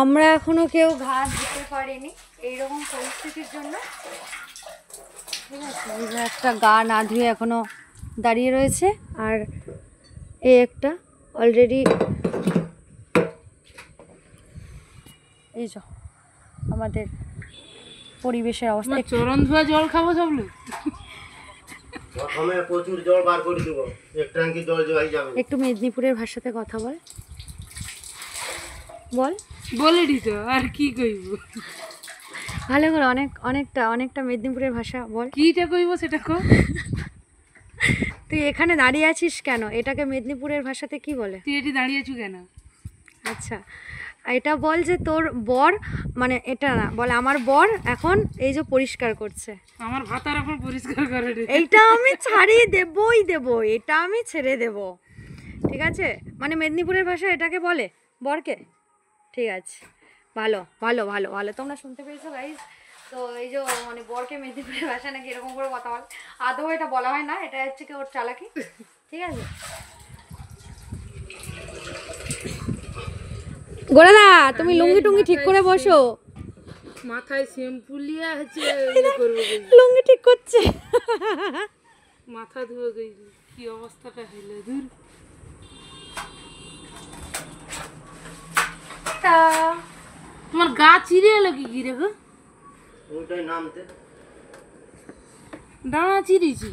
আমরা এখনো কেউ ঘা ধুতে পারিনি এইরকম পরিস্থিতির জন্য। ঠিক আছে, একটা গা না ধুয়ে এখনো দাঁড়িয়ে রয়েছে। আর এই একটা অলরেডি এই যে আমাদের পরিবেশের অবস্থা। চরণ ধোয়া জল খাবো সব লোক। প্রথমে প্রচুর জল বার করে দেবো, এক ট্যাঙ্কি জল জয় যাবে। একটু মেদিনীপুরের ভাষাতে কথা বল, বল। বলে দিত আর কি কইব, ভালো করে অনেকটা মেদিনীপুরের ভাষা বল। কিটা কইব সেটা কো। তুই এখানে দাঁড়িয়ে আছিস কেন? এটাকে মেদিনীপুরের ভাষাতে কি বলে? তুই এটি দাঁড়িয়ে আছো কেন? আচ্ছা, এটা বল যে তোর বর, মানে এটা না বল, আমার বর এখন এই যে পরিষ্কার করছে। আমার ভাতার এখন পরিষ্কার করে রে। এইটা আমি ছাড়িয়ে দেবই দেব, এটা আমি ছেড়ে দেব। ঠিক আছে, মানে মেদিনীপুরের ভাষা এটাকে বলে বরকে। ঠিক আছে, ভালো ভালো ভালো ভালো, তোমরা শুনতে পেয়েছো গাইস। তো এই যে মানে বরকে মেদিনীপুরের ভাষা নাকি এরকম করে কথা বলে, আদৌ এটা বলা হয় না, এটা হচ্ছে কি ওর চালাকি। ঠিক আছে গোড়াদা, তুমি লুঙ্গি টুঙ্গি ঠিক করে বসো। মাথায় শ্যাম্পু লিয়া হচ্ছে করবো, লুঙ্গি ঠিক করছে। মাথা ধুয়ে গেছি, কি অবস্থাটা হইলো দূর। তোমার গা চিরে এলো কি কি রে গো? ওইটাই নামতে ডানা চিরিছি।